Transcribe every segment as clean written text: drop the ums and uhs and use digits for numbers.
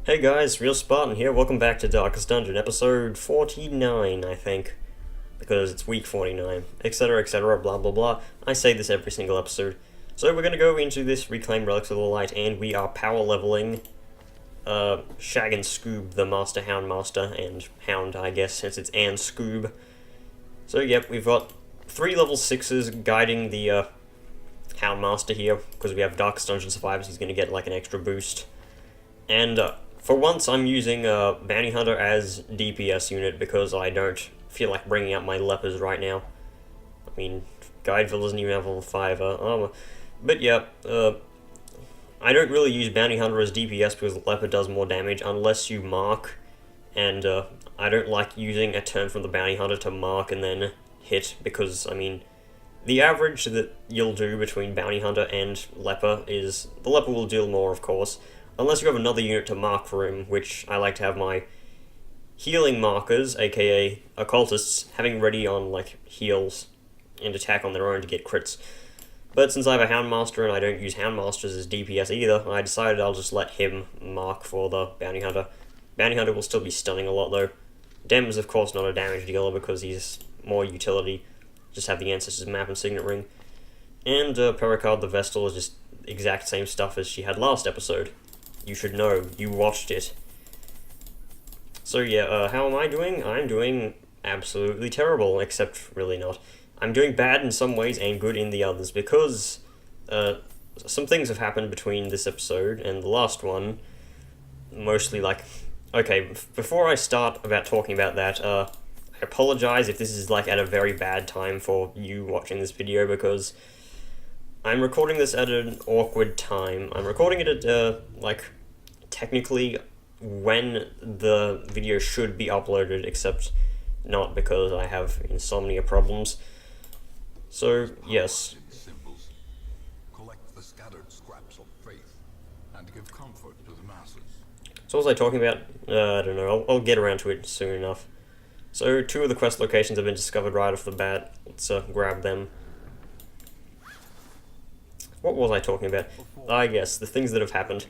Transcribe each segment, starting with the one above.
Hey guys, Real Spartan here, welcome back to Darkest Dungeon, episode 49, I think, because it's week 49, etc, blah blah blah. I say this every single episode. So we're gonna go into this Reclaim Relics of the Light, and we are power leveling Shag and Scoob, the Master Hound Master, and Hound, I guess, since it's and Scoob. So yep, we've got 3 level 6s guiding the Hound Master here, because we have Darkest Dungeon Survivors, he's gonna get like an extra boost. And for once, I'm using Bounty Hunter as DPS unit because I don't feel like bringing out my lepers right now. I mean, Guideville doesn't even have level 5 armor. But yeah, I don't really use Bounty Hunter as DPS because the leper does more damage unless you mark. And I don't like using a turn from the Bounty Hunter to mark and then hit because, I mean, the average that you'll do between Bounty Hunter and leper is the leper will deal more, of course. Unless you have another unit to mark for him, which I like to have my healing markers, aka occultists, having ready on like heals and attack on their own to get crits. But since I have a Houndmaster and I don't use Houndmasters as DPS either, I decided I'll just let him mark for the Bounty Hunter. Bounty Hunter will still be stunning a lot though. Dem's of course not a damage dealer because he's more utility. Just have the Ancestors map and Signet Ring. And Pericard the Vestal is just exact same stuff as she had last episode. You should know, you watched it. So yeah, how am I doing? I'm doing absolutely terrible, except really not. I'm doing bad in some ways and good in the others, because some things have happened between this episode and the last one. Mostly like, okay, before I start about talking about that, I apologize if this is like at a very bad time for you watching this video, because I'm recording this at an awkward time. I'm recording it at, like, technically when the video should be uploaded, except not because I have insomnia problems. So, yes. Symbols. Collect the scattered scraps of faith and give comfort to the masses. So what was I talking about? I don't know, I'll get around to it soon enough. So, 2 of the quest locations have been discovered right off the bat. Let's grab them. What was I talking about? I guess, the things that have happened.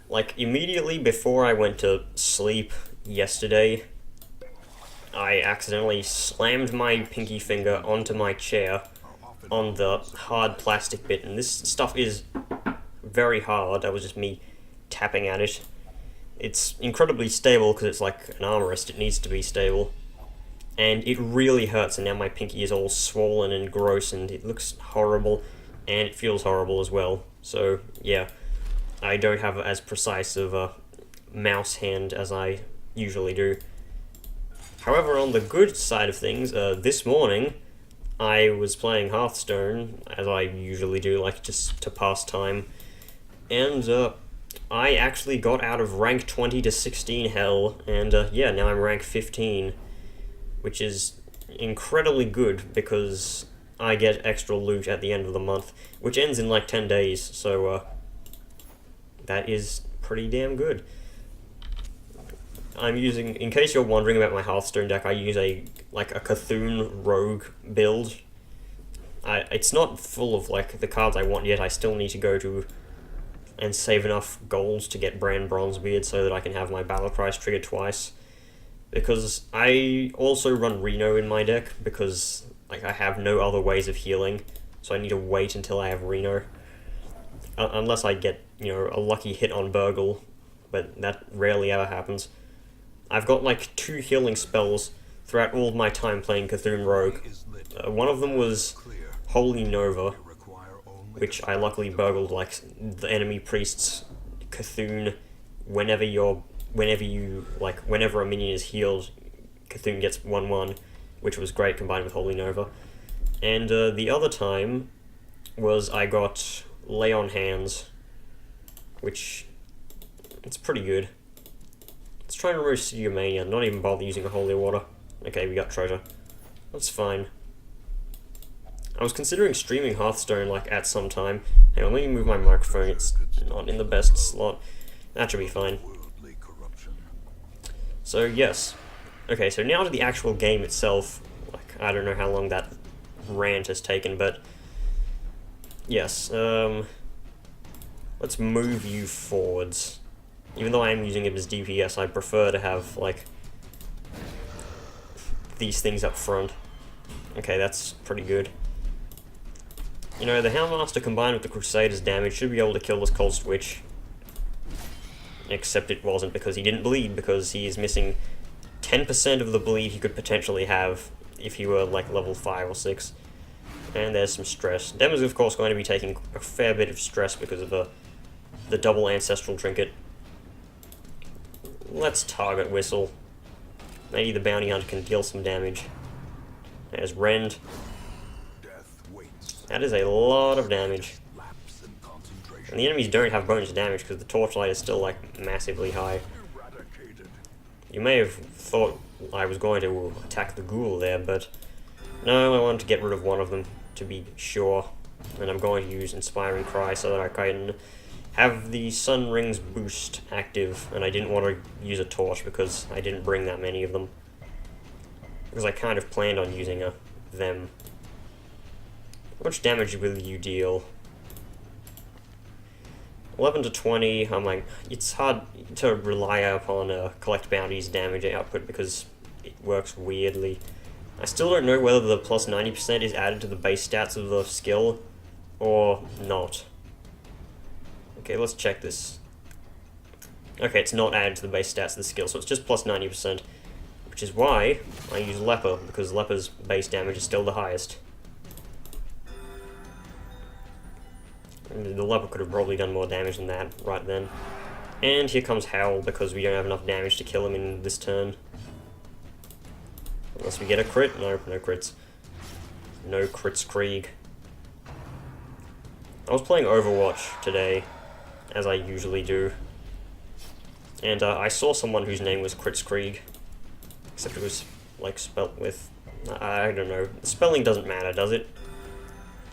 Like, immediately before I went to sleep yesterday, I accidentally slammed my pinky finger onto my chair on the hard plastic bit, and this stuff is very hard. That was just me tapping at it. It's incredibly stable because it's like an armrest, it needs to be stable. And it really hurts, and now my pinky is all swollen and gross, and it looks horrible. And it feels horrible as well, so yeah, I don't have as precise of a mouse hand as I usually do. However, on the good side of things, this morning, I was playing Hearthstone, as I usually do, like just to pass time, and I actually got out of rank 20 to 16 hell, and yeah, now I'm rank 15, which is incredibly good, because I get extra loot at the end of the month, which ends in like 10 days, so that is pretty damn good. I'm using, in case you're wondering about my Hearthstone deck, I use a Cthulhu rogue build. It's not full of like the cards I want yet. I still need to go to and save enough gold to get Brand Bronzebeard so that I can have my battle price triggered twice. Because I also run Reno in my deck, because like I have no other ways of healing, so I need to wait until I have Reno. Unless I get, you know, a lucky hit on Burgle, but that rarely ever happens. I've got like 2 healing spells throughout all of my time playing Cthulhu Rogue. One of them was Holy Nova, which I luckily burgled like the enemy priest's Cthulhu whenever a minion is healed, Cthulhu gets 1/1. Which was great combined with Holy Nova. And the other time was I got Lay on Hands, which it's pretty good. Let's try and remove City of Mania, not even bother using a Holy Water. Okay, we got treasure. That's fine. I was considering streaming Hearthstone like at some time. Hang on, let me move my microphone, it's not in the best slot. That should be fine. So yes. Okay, so now to the actual game itself. Like, I don't know how long that rant has taken, but yes, let's move you forwards. Even though I am using it as DPS, I prefer to have, like, these things up front. Okay, that's pretty good. You know, the Houndmaster combined with the Crusader's damage should be able to kill this Cold Switch. Except it wasn't, because he didn't bleed, because he is missing 10% of the bleed he could potentially have if he were, like, level 5 or 6. And there's some stress. Dem is, of course, going to be taking a fair bit of stress because of the double Ancestral Trinket. Let's target Whistle. Maybe the Bounty Hunter can deal some damage. There's Rend. That is a lot of damage. And the enemies don't have bonus damage because the Torchlight is still, like, massively high. You may have thought I was going to attack the Ghoul there, but no, I wanted to get rid of one of them to be sure. And I'm going to use Inspiring Cry so that I can have the Sun Rings boost active, and I didn't want to use a torch because I didn't bring that many of them. Because I kind of planned on using them. How much damage will you deal? 11 to 20, I'm like, it's hard to rely upon collect bounties damage output because it works weirdly. I still don't know whether the plus 90% is added to the base stats of the skill or not. Okay, let's check this. Okay, it's not added to the base stats of the skill, so it's just plus 90%, which is why I use Leper, because Leper's base damage is still the highest. The Leper could have probably done more damage than that right then. And here comes Howl, because we don't have enough damage to kill him in this turn. Unless we get a crit. No, no crits. No crits, Krieg. I was playing Overwatch today, as I usually do. And I saw someone whose name was Kritzkrieg. Except it was, like, spelt with... I don't know. The spelling doesn't matter, does it?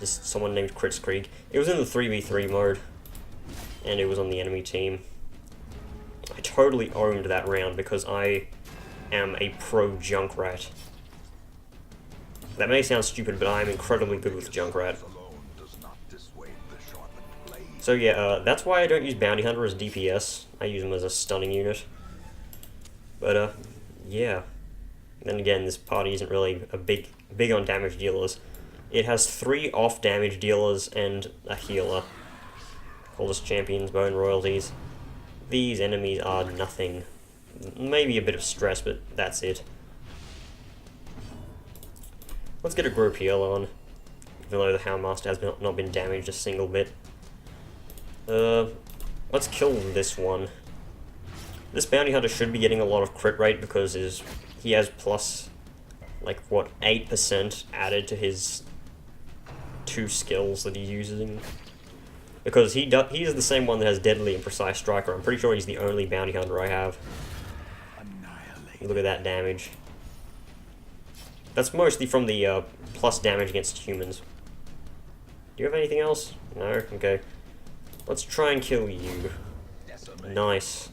Just someone named Kritzkrieg. It was in the 3v3 mode, and it was on the enemy team. I totally owned that round because I am a pro Junkrat. That may sound stupid, but I'm incredibly good with Junkrat. So yeah, that's why I don't use Bounty Hunter as DPS. I use him as a stunning unit. But yeah. Then again, this party isn't really a big on damage dealers. It has 3 off damage dealers and a healer. Coldest Champions, Bone Royalties. These enemies are nothing. Maybe a bit of stress, but that's it. Let's get a group heal on. Even though the Houndmaster has not been damaged a single bit. Let's kill this one. This Bounty Hunter should be getting a lot of crit rate because he has plus, like, what, 8% added to his 2 skills that he's using. Because he is the same one that has Deadly and Precise Striker. I'm pretty sure he's the only Bounty Hunter I have. Look at that damage. That's mostly from the plus damage against humans. Do you have anything else? No? Okay. Let's try and kill you. Nice.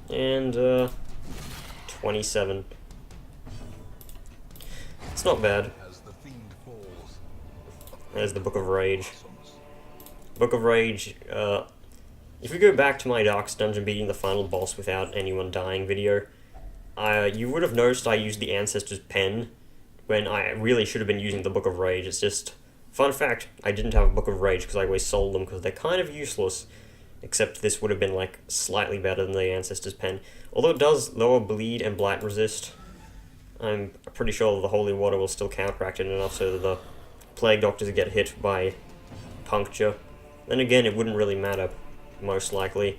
And, 27. It's not bad. There's the Book of Rage. Book of Rage, if we go back to my Darkest Dungeon beating the final boss without anyone dying video, you would have noticed I used the Ancestor's Pen when I really should have been using the Book of Rage. It's just, fun fact, I didn't have a Book of Rage because I always sold them because they're kind of useless, except this would have been, like, slightly better than the Ancestor's Pen. Although it does lower bleed and blight resist, I'm pretty sure the Holy Water will still counteract it enough so that the Plague Doctors get hit by puncture. Then again, it wouldn't really matter, most likely,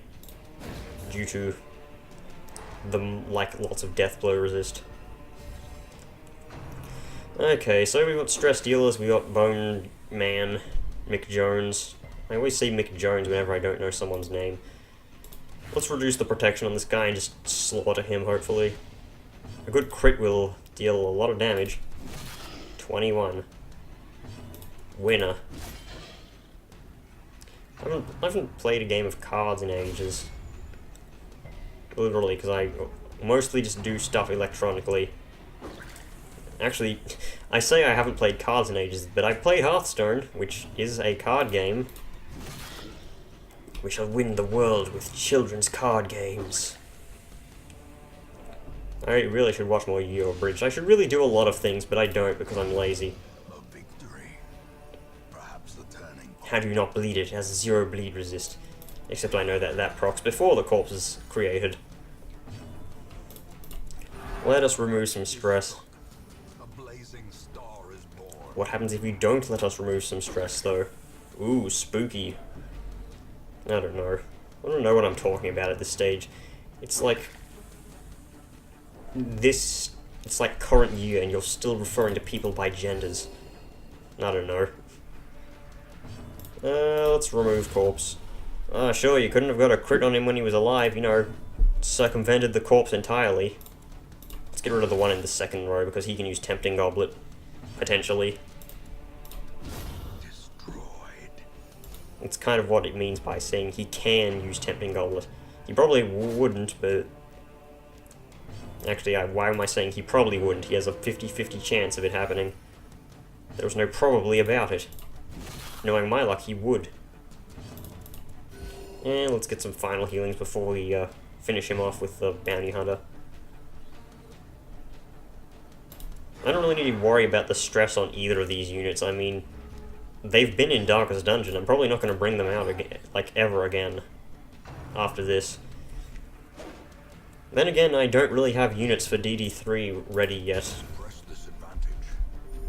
due to the, like, lots of death blow resist. Okay, so we've got stress dealers, we got Bone Man, Mick Jones. I always say Mick Jones whenever I don't know someone's name. Let's reduce the protection on this guy and just slaughter him, hopefully. A good crit will deal a lot of damage. 21. Winner. I haven't played a game of cards in ages. Literally, because I mostly just do stuff electronically. Actually, I say I haven't played cards in ages, but I play Hearthstone, which is a card game. We shall win the world with children's card games. I really should watch more Yu-Gi-Oh! Bridge. I should really do a lot of things, but I don't because I'm lazy. A victory. Perhaps the turning point. How do you not bleed it? It has 0 bleed resist. Except I know that that procs before the corpse is created. Let us remove some stress. A blazing star is born. What happens if you don't let us remove some stress, though? Ooh, spooky. I don't know. I don't know what I'm talking about at this stage. It's like... It's like current year, and you're still referring to people by genders. I don't know. Let's remove corpse. Sure, you couldn't have got a crit on him when he was alive, you know, circumvented the corpse entirely. Let's get rid of the one in the second row, because he can use Tempting Goblet, potentially. Destroyed. It's kind of what it means by saying he can use Tempting Goblet. He probably wouldn't, but... Actually, why am I saying he probably wouldn't? He has a 50-50 chance of it happening. There was no probably about it. Knowing my luck, he would. And let's get some final healings before we finish him off with the Bounty Hunter. I don't really need to worry about the stress on either of these units. I mean, they've been in Darkest Dungeon. I'm probably not going to bring them out again, like ever again after this. Then again, I don't really have units for DD3 ready yet. Press this advantage.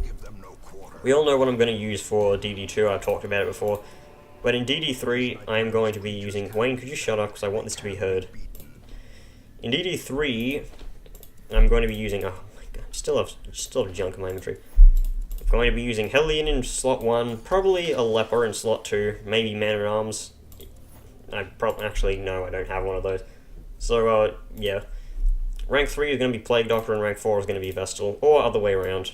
Give them no quarter. We all know what I'm going to use for DD2, I've talked about it before. But in DD3, I am going to be using... Wayne, could you shut up, because I want this to be heard. In DD3, I'm going to be using... Oh my god, still have junk in my inventory. I'm going to be using Hellion in slot 1, probably a Leper in slot 2, maybe Man-at-Arms. Actually, no, I don't have one of those. So, yeah. Rank 3 is going to be Plague Doctor, and rank 4 is going to be Vestal, or other way around.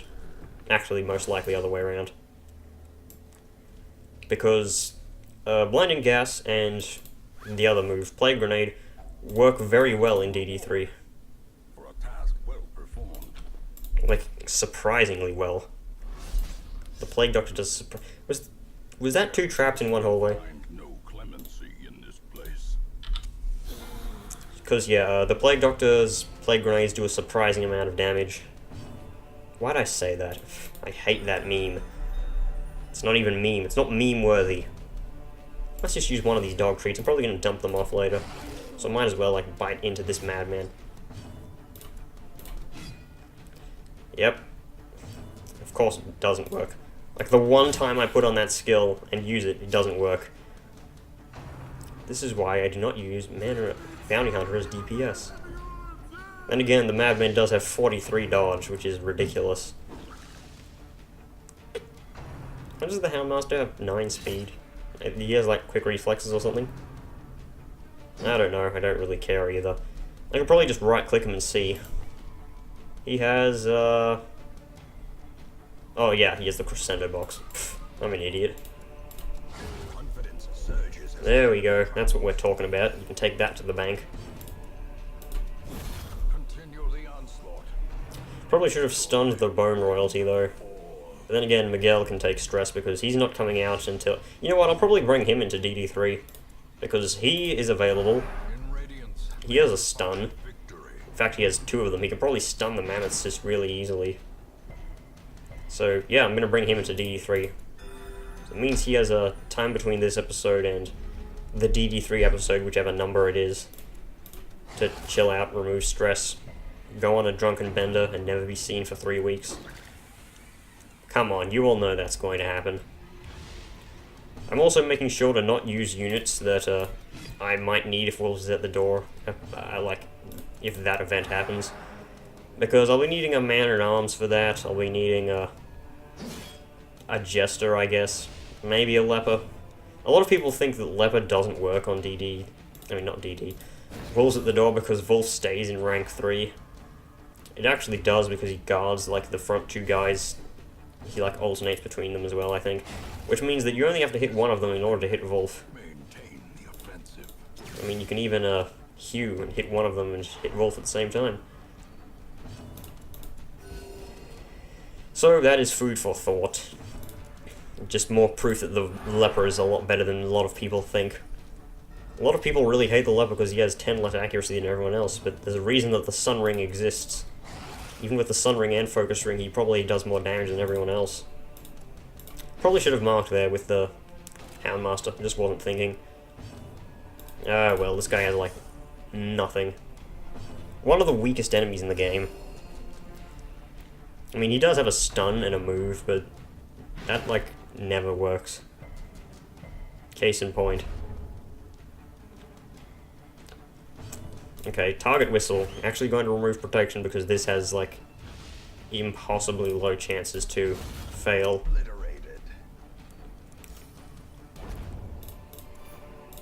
Actually, most likely other way around. Because Blinding Gas and the other move, Plague Grenade, work very well in DD3. For a task well performed. Like, surprisingly well. The Plague Doctor does... Was that 2 traps in one hallway? Find no clemency in this place. Because, yeah, the Plague Doctor's Plague Grenades do a surprising amount of damage. Why'd I say that? I hate that meme. It's not even meme. It's not meme-worthy. Let's just use one of these dog treats. I'm probably going to dump them off later. So I might as well, like, bite into this madman. Yep. Of course it doesn't work. Like, the one time I put on that skill and use it, it doesn't work. This is why I do not use Bounty Hunter as DPS. And again, the madman does have 43 dodge, which is ridiculous. How does the Houndmaster have 9 speed? He has, like, quick reflexes or something? I don't know, I don't really care either. I could probably just right-click him and see. He has, Oh yeah, he has the Crescendo box. Pfft, I'm an idiot. Confidence surges. There we go, that's what we're talking about. You can take that to the bank. Continue the onslaught. Probably should have stunned the Bone Royalty, though. But then again, Miguel can take stress because he's not coming out until... You know what, I'll probably bring him into DD3. Because he is available. In radiance. He has a stun. Victory. In fact, he has 2 of them. He can probably stun the Mammoths just really easily. So, yeah, I'm going to bring him into DD3. So it means he has a time between this episode and the DD3 episode, whichever number it is, to chill out, remove stress, go on a drunken bender, and never be seen for 3 weeks. Come on, you all know that's going to happen. I'm also making sure to not use units that I might need if Wolves is at the door, like, if that event happens. Because I'll be needing a Man-at-Arms for that, I'll be needing a Jester, I guess, maybe a Leper. A lot of people think that Leper doesn't work on DD, I mean not DD, Wolves at the door because Wolf stays in rank 3. It actually does because he guards, like, the front 2 guys. He, like, alternates between them as well, I think. Which means that you only have to hit one of them in order to hit Wolf. Maintain the offensive. I mean, you can even, hew and hit one of them and hit Wolf at the same time. So, that is food for thought. Just more proof that the Leper is a lot better than a lot of people think. A lot of people really hate the leper because he has 10 less accuracy than everyone else, but there's a reason that the Sun Ring exists. Even with the Sun Ring and Focus Ring, he probably does more damage than everyone else. Probably should have marked there with the Houndmaster, just wasn't thinking. Ah, well, this guy has, like, nothing. One of the weakest enemies in the game. I mean, he does have a stun and a move, but that, like, never works. Case in point. Okay, target whistle. Actually going to remove protection because this has, like, impossibly low chances to fail.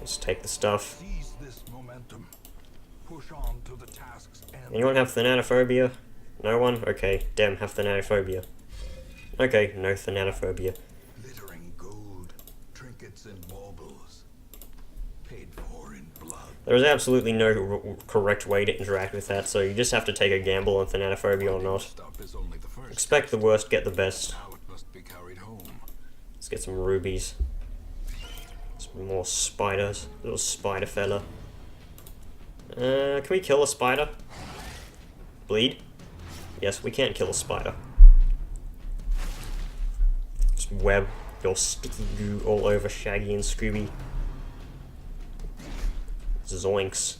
Let's take the stuff. Seize this momentum. Push on to the task's end. Anyone have thanatophobia? No one? Okay, Dem, have thanatophobia. Okay, no thanatophobia. Glittering gold, trinkets and baubles, paid for in blood. There is absolutely no correct way to interact with that, so you just have to take a gamble on thanatophobia or not. Stuff is only the first. Expect the worst, get the best. Now it must be carried home. Let's get some rubies. Some more spiders. Little spider fella. Can we kill a spider? Bleed? Yes, we can kill a spider. Just web your sticky goo all over Shaggy and Scooby. Zoinks.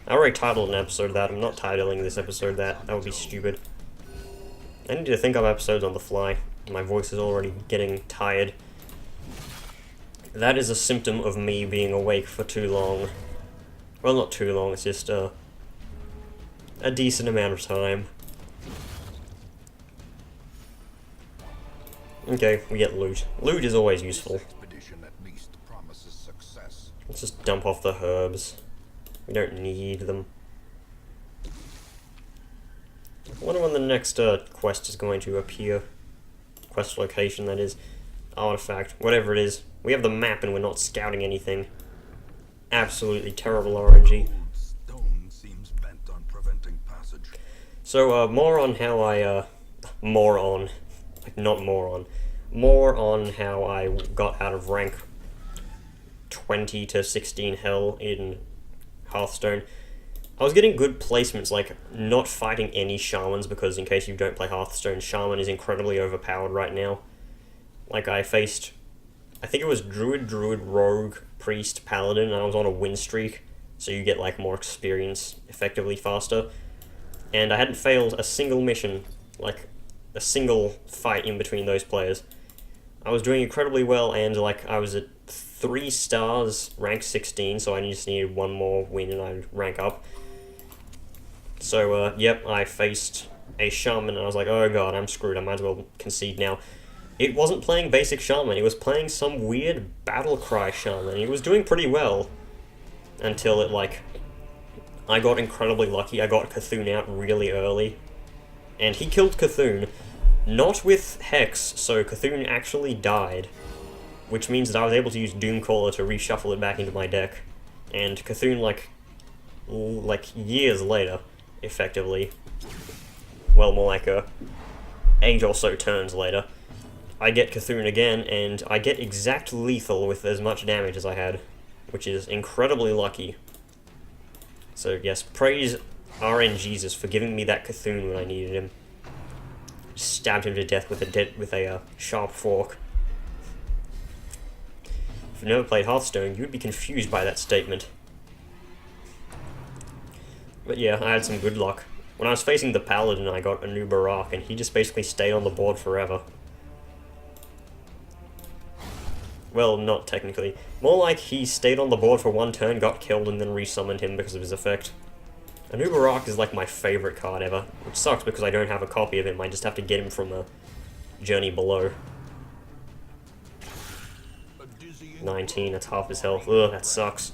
I already titled an episode of that. I'm not titling this episode that. That would be stupid. I need to think of episodes on the fly. My voice is already getting tired. That is a symptom of me being awake for too long. Well, not too long, it's just a decent amount of time. Okay, we get loot. Loot is always useful. Expedition at least promises success. Let's just dump off the herbs. We don't need them. I wonder when the next quest is going to appear. Quest location, that is. Artifact, whatever it is. We have the map and we're not scouting anything. Absolutely terrible RNG. Old stone seems bent on preventing passage. So, more on how I, more on how I got out of rank 20 to 16 hell in Hearthstone. I was getting good placements, like not fighting any shamans, because in case you don't play Hearthstone, shaman is incredibly overpowered right now. Like, I faced, I think it was Druid, Rogue, Priest, Paladin, and I was on a win streak, so you get, like, more experience effectively faster. And I hadn't failed a single mission, like, a single fight in between those players. I was doing incredibly well, and, like, I was at 3 stars, rank 16, so I just needed one more win and I'd rank up. So, yep, I faced a shaman, and I was like, oh god, I'm screwed, I might as well concede now. It wasn't playing basic shaman, it was playing some weird battle cry shaman. It was doing pretty well until it, like, I got incredibly lucky. I got Cthulhu out really early, and he killed Cthulhu, not with Hex, so Cthulhu actually died, which means that I was able to use Doomcaller to reshuffle it back into my deck, and Cthulhu, like years later, effectively, well, more like 8 or so turns later, I get Cthulhu again, and I get exact lethal with as much damage as I had, which is incredibly lucky. So yes, praise RNGesus for giving me that Cthulhu when I needed him. Stabbed him to death with a sharp fork. If you've never played Hearthstone, you would be confused by that statement. But yeah, I had some good luck. When I was facing the Paladin, I got a new Barak, and he just basically stayed on the board forever. Well, not technically. More like he stayed on the board for one turn, got killed, and then resummoned him because of his effect. Anu Barak is like my favorite card ever, which sucks because I don't have a copy of him, I just have to get him from a journey below. 19, that's half his health. Ugh, that sucks.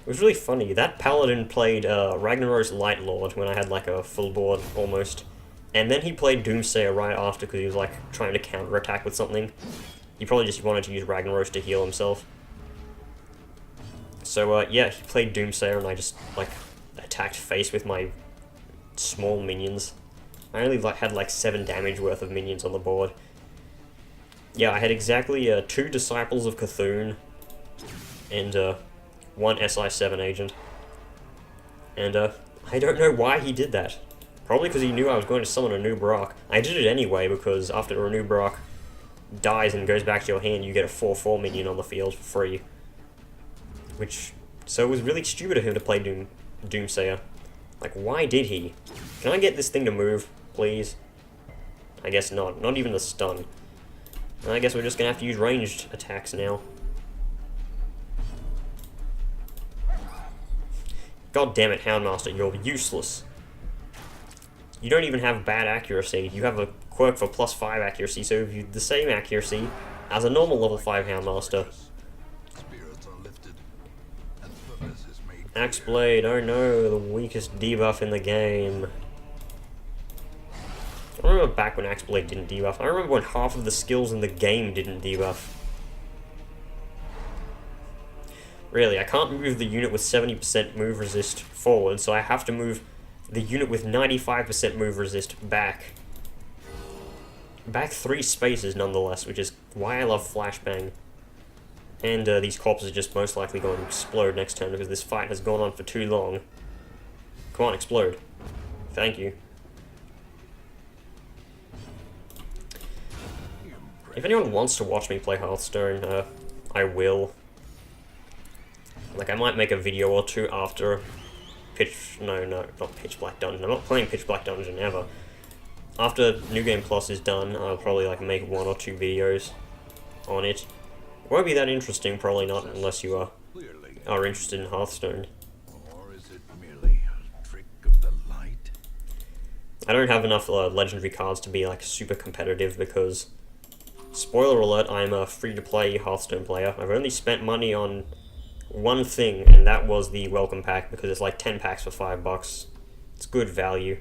It was really funny, that Paladin played Ragnarok's Light Lord when I had like a full board, almost. And then he played Doomsayer right after because he was like trying to counterattack with something. He probably just wanted to use Ragnaros to heal himself. So yeah, he played Doomsayer and I just like attacked face with my small minions. I only had like 7 damage worth of minions on the board. yeah, I had exactly 2 Disciples of Cthulhu and 1 SI-7 agent. And I don't know why he did that. Probably because he knew I was going to summon a new Brock. I did it anyway because after a new Brock dies and goes back to your hand, you get a 4/4 minion on the field for free. So it was really stupid of him to play Doomsayer. Like, why did he? Can I get this thing to move, please? I guess not. Not even the stun. I guess we're just gonna have to use ranged attacks now. God damn it, Houndmaster, you're useless. You don't even have bad accuracy. You have a quirk for +5 accuracy, so you have the same accuracy as a normal level 5 Houndmaster. Spirits are lifted, and purpose is made Axe Blade, oh no, the weakest debuff in the game. I remember back when Axe Blade didn't debuff. I remember when half of the skills in the game didn't debuff. Really, I can't move the unit with 70% move resist forward, so I have to move the unit with 95% move resist back. Back 3 spaces nonetheless, which is why I love Flashbang. And these corpses are just most likely going to explode next turn because this fight has gone on for too long. Come on, explode. Thank you. If anyone wants to watch me play Hearthstone, I will. Like, I might make a video or two after not Pitch Black Dungeon. I'm not playing Pitch Black Dungeon ever. After New Game Plus is done, I'll probably like make 1 or 2 videos on it. It won't be that interesting, probably not, unless you are interested in Hearthstone. Or is it merely a trick of the light? I don't have enough legendary cards to be like super competitive because, spoiler alert, I'm a free-to-play Hearthstone player. I've only spent money on one thing, and that was the welcome pack because it's like 10 packs for $5. It's good value.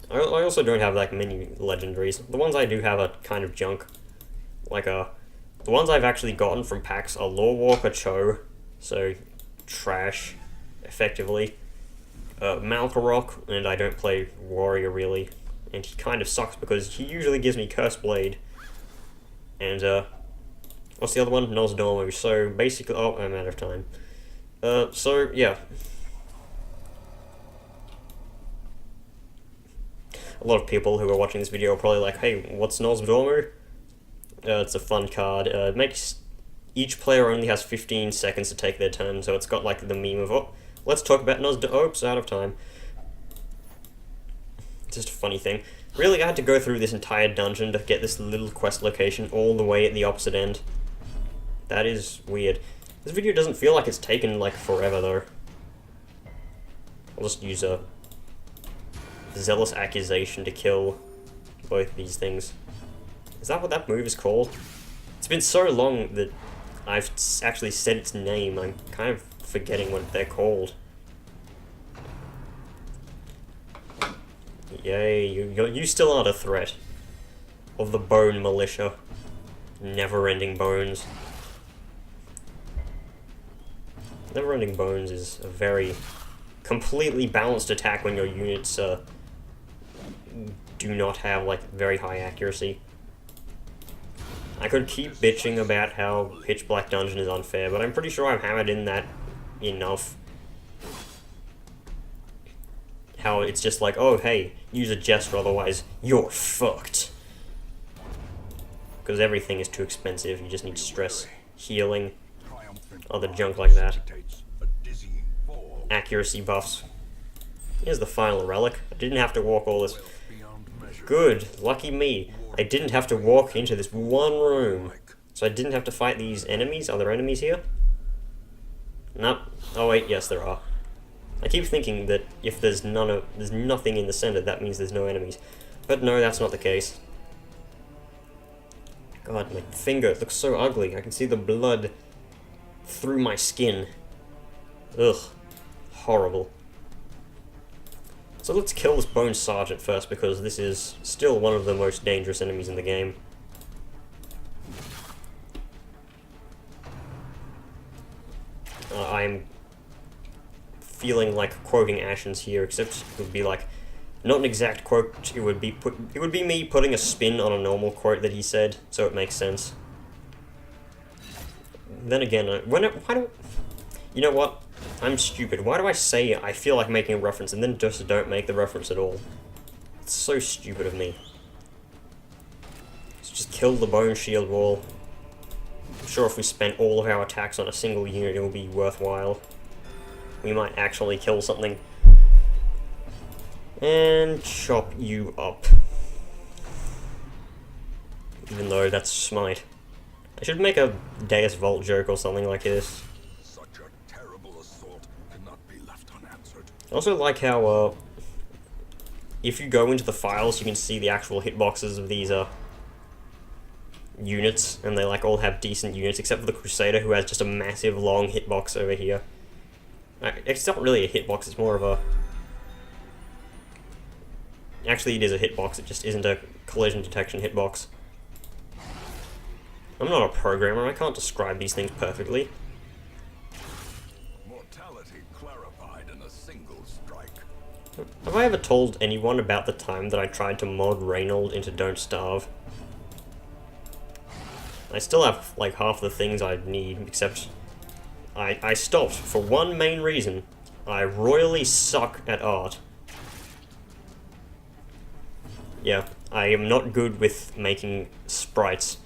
I also don't have like many legendaries. The ones I do have are kind of junk. Like the ones I've actually gotten from packs are Lorewalker Cho, so trash, effectively. Malkorok, and I don't play Warrior really, and he kind of sucks because he usually gives me Curse Blade. And what's the other one? Nosdormu. So basically, oh, I'm out of time. So yeah. A lot of people who are watching this video are probably like, hey, what's Nosdormu? It's a fun card. It makes each player only has 15 seconds to take their turn, so it's got like the meme of, oh, let's talk about oops, out of time. Just a funny thing. Really, I had to go through this entire dungeon to get this little quest location all the way at the opposite end. That is weird. This video doesn't feel like it's taken like forever though. I'll just use a Zealous Accusation to kill both these things. Is that what that move is called? It's been so long that I've actually said its name, I'm kind of forgetting what they're called. Yay, you still aren't a threat. Of the Bone Militia. Never-ending Bones. Never-ending Bones is a very completely balanced attack when your units do not have like very high accuracy. I could keep bitching about how Pitch Black Dungeon is unfair, but I'm pretty sure I've hammered in that enough. How it's just like, oh hey, use a Jester, otherwise you're fucked. Because everything is too expensive, you just need stress, healing, other junk like that. Accuracy buffs. Here's the final relic. I didn't have to walk all this. Good, lucky me. I didn't have to walk into this one room. So I didn't have to fight these enemies. Are there enemies here? Nope. Oh wait, yes there are. I keep thinking that if there's nothing in the center, that means there's no enemies. But no, that's not the case. God, my finger looks so ugly. I can see the blood through my skin. Ugh. Horrible. So let's kill this Bone Sergeant first, because this is still one of the most dangerous enemies in the game. I'm feeling like quoting Ashen's here, except it would be like, Not an exact quote, it would be me putting a spin on a normal quote that he said, so it makes sense. Then again, why do... You know what? I'm stupid. Why do I say I feel like making a reference and then just don't make the reference at all? It's so stupid of me. Let's just kill the bone shield wall. I'm sure if we spent all of our attacks on a single unit, it will be worthwhile. We might actually kill something. And chop you up. Even though that's smite. I should make a Deus Vault joke or something like this. Such a terrible assault cannot be left unanswered. I also like how, if you go into the files, you can see the actual hitboxes of these, units, and they, like, all have decent units, except for the Crusader, who has just a massive, long hitbox over here. It's not really a hitbox, it's more of a... Actually, it is a hitbox, it just isn't a collision detection hitbox. I'm not a programmer, I can't describe these things perfectly. Mortality clarified in a single strike. Have I ever told anyone about the time that I tried to mod Reynold into Don't Starve? I still have, like, half the things I need, except I stopped for one main reason. I royally suck at art. Yeah, I am not good with making sprites.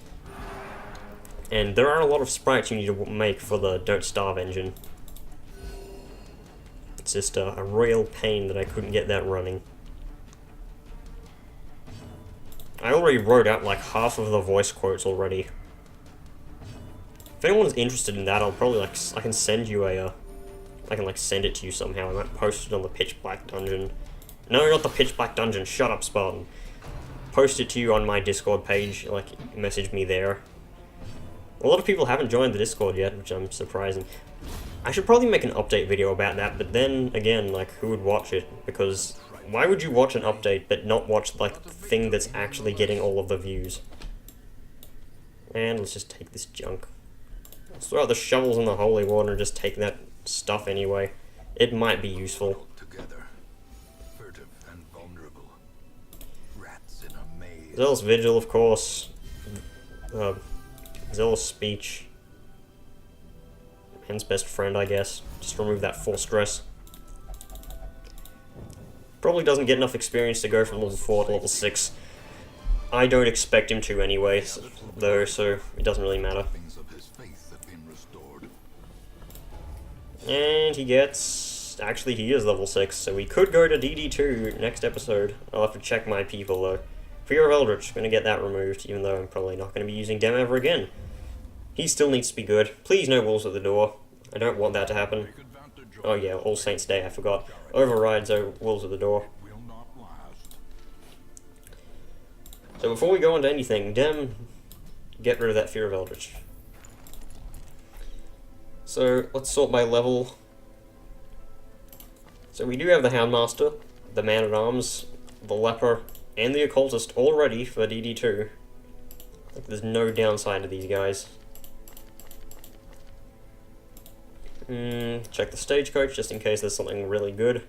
And there are a lot of sprites you need to make for the Don't Starve engine. It's just a royal pain that I couldn't get that running. I already wrote out like half of the voice quotes already. If anyone's interested in that, I'll probably I can send you a, I can send it to you somehow. I might post it on the Pitch Black Dungeon. No, not the Pitch Black Dungeon, shut up, Spartan. Post it to you on my Discord page, message me there. A lot of people haven't joined the Discord yet, which I'm surprising. I should probably make an update video about that, but then, again, who would watch it? Because, why would you watch an update but not watch, the thing that's actually getting all of the views? And let's just take this junk. Let's throw out the shovels in the holy water and just take that stuff anyway. It might be useful. Together, furtive and vulnerable. Rats in a maze. Zealous Vigil, of course. Zealous Speech. Man's best friend, I guess. Just remove that full stress. Probably doesn't get enough experience to go from level 4 to level 6. I don't expect him to anyway, though, so it doesn't really matter. Things of his faith have been restored. And he gets... Actually, he is level 6, so we could go to DD2 next episode. I'll have to check my people, though. Fear of Eldritch, gonna get that removed, even though I'm probably not gonna be using Dem ever again. He still needs to be good. Please no wolves at the door. I don't want that to happen. Oh yeah, All Saints Day, I forgot. Overrides wolves at the door. Will not last. So before we go on to anything, Dem, get rid of that Fear of Eldritch. So, let's sort by level. So we do have the Houndmaster, the Man-at-Arms, the Leper, and the Occultist all ready for DD2. There's no downside to these guys. Check the Stagecoach, just in case there's something really good.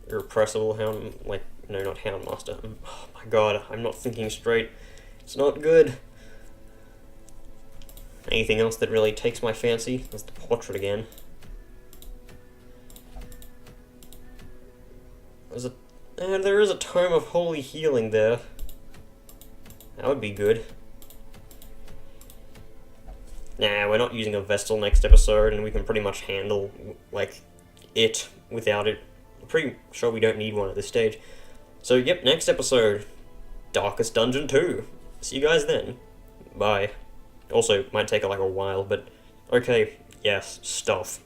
Irrepressible Hound... no, not Houndmaster. Oh my god, I'm not thinking straight. It's not good. Anything else that really takes my fancy? There's the Portrait again. And there is a Tome of Holy Healing there. That would be good. Nah, we're not using a Vestal next episode, and we can pretty much handle, it without it. I'm pretty sure we don't need one at this stage. So, yep, next episode, Darkest Dungeon 2. See you guys then. Bye. Also, might take a while, but okay, yes, stuff.